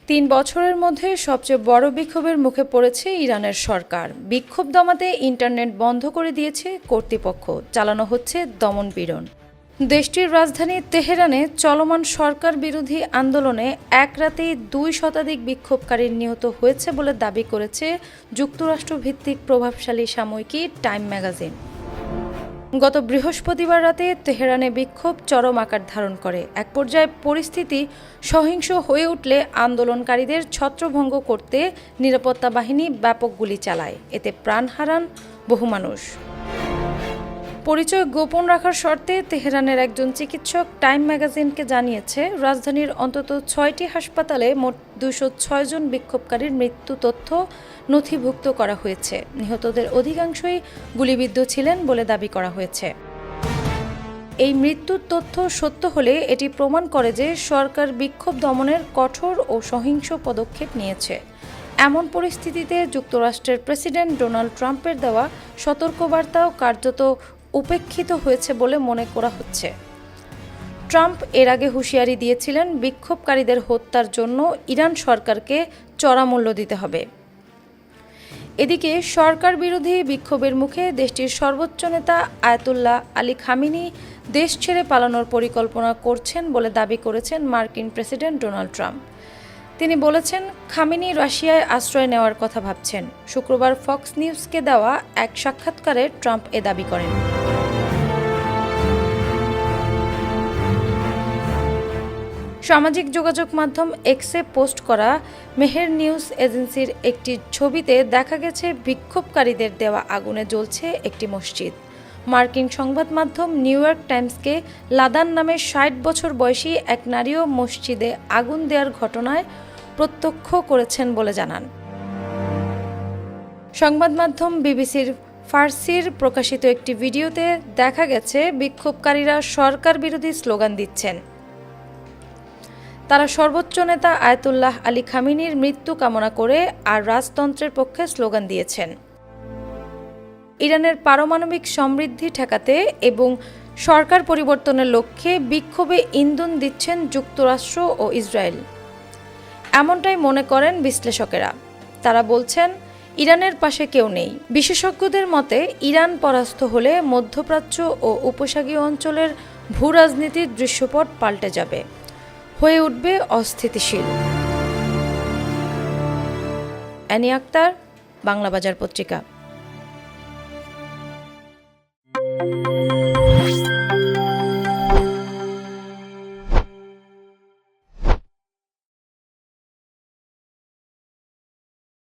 ৩ বছরের মধ্যে সবচেয়ে বড় বিক্ষোভের মুখে পড়েছে ইরানের সরকার। বিক্ষোভ দমাতে ইন্টারনেট বন্ধ করে দিয়েছে কর্তৃপক্ষ, চালানো হচ্ছে দমনপীড়ন। দেশটির রাজধানী তেহরানে চলমান সরকার বিরোধী আন্দোলনে এক রাতেই ২ শতাধিক বিক্ষোভকারী নিহত হয়েছে বলে দাবি করেছে যুক্তরাষ্ট্রভিত্তিক প্রভাবশালী সাময়িকী টাইম ম্যাগাজিন। গত বৃহস্পতিবার রাতে তেহরানে বিক্ষোভ চরম আকার ধারণ করে। এক পর্যায়ে পরিস্থিতি সহিংস হয়ে উঠলে আন্দোলনকারীদের ছত্রভঙ্গ করতে নিরাপত্তা বাহিনী ব্যাপক গুলি চালায়। এতে প্রাণ হারান বহু মানুষ। পরিচয় গোপন রাখার শর্তে তেহরানের একজন চিকিৎসক টাইম ম্যাগাজিনকে জানিয়েছে, রাজধানীর অন্তত ৬টি হাসপাতালে মোট ২০৬ জন বিক্ষোভকারীর মৃত্যু তথ্য নথিভুক্ত করা হয়েছে। নিহতদের অধিকাংশই গুলিবিদ্ধ ছিলেন বলে দাবি করা হয়েছে। এই মৃত্যুর তথ্য সত্য হলে এটি প্রমাণ করে যে সরকার বিক্ষোভ দমনের কঠোর ও সহিংস পদক্ষেপ নিয়েছে। এমন পরিস্থিতিতে যুক্তরাষ্ট্রের প্রেসিডেন্ট ডোনাল্ড ট্রাম্পের দেওয়া সতর্কবার্তাও কার্যত উপেক্ষিত হয়েছে বলে মনে করা হচ্ছে। ট্রাম্প এর আগে হুঁশিয়ারি দিয়েছিলেন, বিক্ষোভকারীদের হত্যার জন্য ইরান সরকারকে চড়া মূল্য দিতে হবে। এদিকে সরকার বিরোধী বিক্ষোভের মুখে দেশটির সর্বোচ্চ নেতা আয়াতুল্লাহ আলী খামেনি দেশ ছেড়ে পালানোর পরিকল্পনা করছেন বলে দাবি করেছেন মার্কিন প্রেসিডেন্ট ডোনাল্ড ট্রাম্প। তিনি বলেছেন, খামেনি রাশিয়ায় আশ্রয় নেওয়ার কথা ভাবছেন। শুক্রবার ফক্স নিউজকে দেওয়া এক সাক্ষাৎকারে ট্রাম্প এ দাবি করেন। সামাজিক যোগাযোগ মাধ্যম এক্সে পোস্ট করা মেহের নিউজ এজেন্সির একটি ছবিতে দেখা গেছে বিক্ষোভকারীদের দেওয়া আগুনে জ্বলছে একটি মসজিদ। মার্কিন সংবাদ মাধ্যম নিউ ইয়র্ক টাইমসকে লাদান নামে ৬০ বছর বয়সী এক নারীও মসজিদে আগুন দেওয়ার ঘটনায় প্রত্যক্ষ করেছেন বলে জানান। সংবাদ মাধ্যম বিবিসির ফার্সির প্রকাশিত একটি ভিডিওতে দেখা গেছে বিক্ষোভকারীরা সরকার বিরোধী স্লোগান দিচ্ছেন। তারা সর্বোচ্চ নেতা আয়াতুল্লাহ আলী খামেনির মৃত্যু কামনা করে আর রাজতন্ত্রের পক্ষে স্লোগান দিয়েছেন। ইরানের পারমাণবিক সমৃদ্ধি ঠেকাতে এবং সরকার পরিবর্তনের লক্ষ্যে বিক্ষোভে ইন্ধন দিচ্ছেন যুক্তরাষ্ট্র ও ইসরায়েল, এমনটাই মনে করেন বিশ্লেষকেরা। তারা বলছেন, ইরানের পাশে কেউ নেই। বিশেষজ্ঞদের মতে, ইরান পরাস্ত হলে মধ্যপ্রাচ্য ও উপসাগরীয় অঞ্চলের ভূ রাজনীতির দৃশ্যপট পাল্টে যাবে, হয়ে উঠবে অস্থিতিশীল। অ্যানি আক্তার, বাংলা বাজার পত্রিকা।